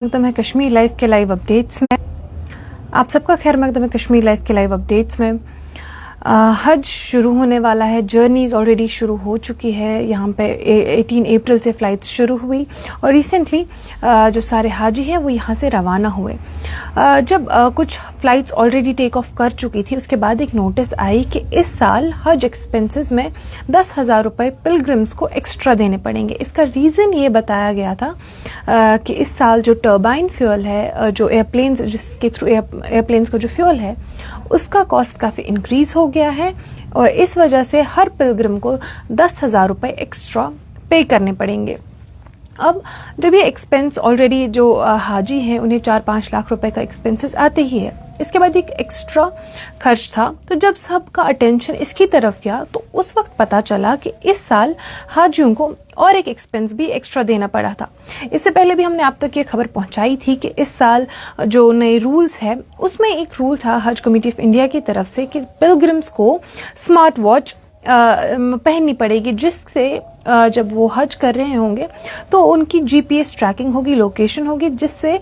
मकदम है कश्मीर लाइव के live updates में। आप सबका खैर मकदम है कश्मीर लाइव के लाइव अपडेट्स में। हज शुरू होने वाला है, जर्नीज ऑलरेडी शुरू हो चुकी है। यहाँ पे 18 अप्रैल से फ़्लाइट्स शुरू हुई और रिसेंटली जो सारे हाजी हैं वो यहाँ से रवाना हुए। जब कुछ फ़्लाइट्स ऑलरेडी टेक ऑफ कर चुकी थी, उसके बाद एक नोटिस आई कि इस साल हज एक्सपेंसेस में 10,000 रुपये पिलग्रिम्स को एक्स्ट्रा देने पड़ेंगे। इसका रीज़न ये बताया गया था कि इस साल जो टर्बाइन फ्यूल है, जो एयरप्लेन्स जिसके थ्रू एयरप्लेन्स का जो फ्यूल है उसका कॉस्ट काफ़ी इंक्रीज़ हो गया है और इस वजह से हर पिलग्रिम को 10,000 रुपये एक्स्ट्रा पे करने पड़ेंगे। अब जब ये एक्सपेंस ऑलरेडी जो हाजी हैं उन्हें 4-5 लाख रुपए का एक्सपेंसेस आते ही है, इसके बाद एक एक्स्ट्रा खर्च था। तो जब सबका अटेंशन इसकी तरफ गया तो उस वक्त पता चला कि इस साल हाजियों को और एक एक्सपेंस भी एक्स्ट्रा देना पड़ा था। इससे पहले भी हमने आप तक ये खबर पहुंचाई थी कि इस साल जो नए रूल्स है उसमें एक रूल था हज कमेटी ऑफ इंडिया की तरफ से कि पिलग्रिम्स को स्मार्ट वॉच पहननी पड़ेगी, जिससे जब वो हज कर रहे होंगे तो उनकी जीपीएस ट्रैकिंग होगी, लोकेशन होगी, जिससे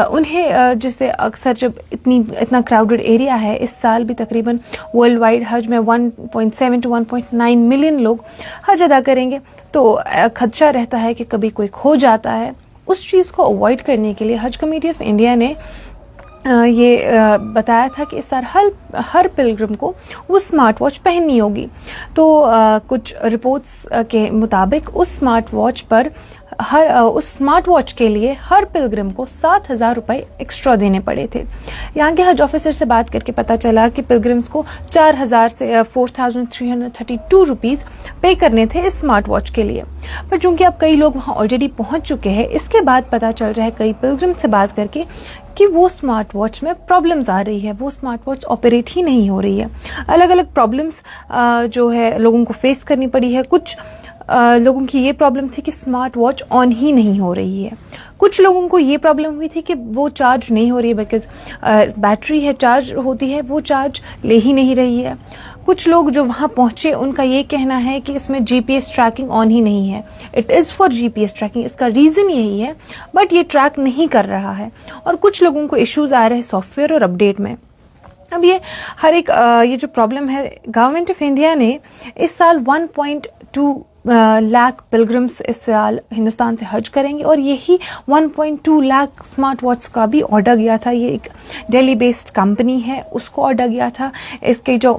उन्हें जैसे अक्सर जब इतना क्राउडेड एरिया है, इस साल भी तकरीबन वर्ल्ड वाइड हज में 1.7 to 1.9 मिलियन लोग हज अदा करेंगे, तो खदशा रहता है कि कभी कोई खो जाता है। उस चीज़ को अवॉइड करने के लिए हज कमेटी ऑफ इंडिया ने ये बताया था कि इस साल हर पिलग्रिम को वो स्मार्ट वॉच पहननी होगी। तो कुछ रिपोर्ट्स के मुताबिक उस स्मार्ट वॉच के लिए हर पिलग्रिम को 7,000 रुपये एक्स्ट्रा देने पड़े थे। यहाँ के हज ऑफिसर से बात करके पता चला कि पिलग्रिम्स को 4,000 से 4,332 रुपीज़ पे करने थे इस स्मार्ट वॉच के लिए। पर चूंकि अब कई लोग वहाँ ऑलरेडी पहुँच चुके हैं, इसके बाद पता चल रहा है कई पिलग्रिम से बात करके कि वो स्मार्ट वॉच में प्रॉब्लम्स आ रही है, वो स्मार्ट वॉच ऑपरेट ही नहीं हो रही है। अलग अलग प्रॉब्लम्स जो है लोगों को फेस करनी पड़ी है। कुछ लोगों की ये प्रॉब्लम थी कि स्मार्ट वॉच ऑन ही नहीं हो रही है। कुछ लोगों को ये प्रॉब्लम हुई थी कि वो चार्ज नहीं हो रही है, बिकॉज बैटरी है चार्ज होती है वो चार्ज ले ही नहीं रही है। कुछ लोग जो वहाँ पहुँचे उनका ये कहना है कि इसमें जीपीएस ट्रैकिंग ऑन ही नहीं है। It is for GPS tracking, इसका रीज़न यही है, बट ये ट्रैक नहीं कर रहा है। और कुछ लोगों को इश्यूज़ आ रहे हैं सॉफ्टवेयर और अपडेट में। अब ये हर एक ये जो प्रॉब्लम है, गवर्नमेंट ऑफ इंडिया ने इस साल 1.2 लाख पिलग्रिम्स इस साल हिंदुस्तान से हज करेंगे और यही 1.2 लाख स्मार्ट वॉच का भी ऑर्डर गया था। ये एक दिल्ली बेस्ड कंपनी है, उसको ऑर्डर गया था। इसके जो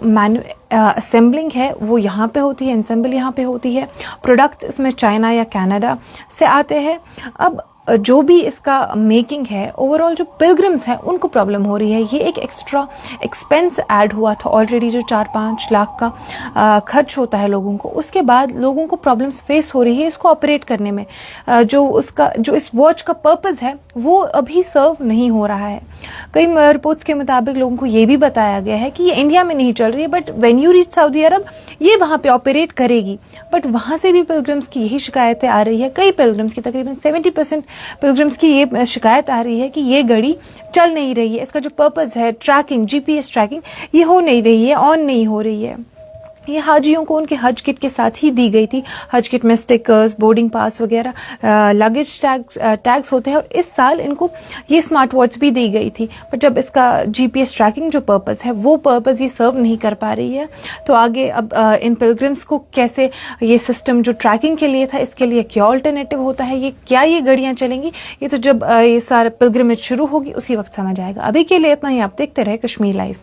असेंबलिंग है वो यहाँ पे होती है, असेंबल यहाँ पे होती है। प्रोडक्ट्स इसमें चाइना या कनाडा से आते हैं। अब जो भी इसका मेकिंग है, ओवरऑल जो पिलग्रिम्स हैं उनको प्रॉब्लम हो रही है। ये एक एक्स्ट्रा एक्सपेंस ऐड हुआ था ऑलरेडी, जो 4-5 लाख का खर्च होता है लोगों को। उसके बाद लोगों को प्रॉब्लम्स फेस हो रही है इसको ऑपरेट करने में। जो इस वॉच का पर्पस है वो अभी सर्व नहीं हो रहा है। कई रिपोर्ट्स के मुताबिक लोगों को ये भी बताया गया है कि ये इंडिया में नहीं चल रही है, but when you reach Saudi Arab ये वहाँ पे ऑपरेट करेगी। बट वहाँ से भी पिलग्रिम्स की यही शिकायतें आ रही है। कई पिलग्रिम्स की तकरीबन 70% पिलग्रिम्स की ये शिकायत आ रही है कि ये गाड़ी चल नहीं रही है। इसका जो पर्पस है ट्रैकिंग, जीपीएस ट्रैकिंग, ये हो नहीं रही है, ऑन नहीं हो रही है। ये हाजियों को उनके हज किट के साथ ही दी गई थी। हज किट में स्टिकर्स, बोर्डिंग पास वगैरह, लगेज टैग्स होते हैं और इस साल इनको ये स्मार्ट वॉच भी दी गई थी। पर जब इसका जीपीएस ट्रैकिंग जो पर्पस है वो पर्पस ये सर्व नहीं कर पा रही है, तो आगे अब इन पिलग्रिम्स को कैसे ये सिस्टम जो ट्रैकिंग के लिए था इसके लिए क्या ऑल्टरनेटिव होता है, ये क्या ये गाड़ियाँ चलेंगी, ये तो जब ये सारा पिलग्रिमेज शुरू होगी उसी वक्त समझ आएगा। अभी के लिए इतना ही। आप देखते रहे कश्मीर लाइव।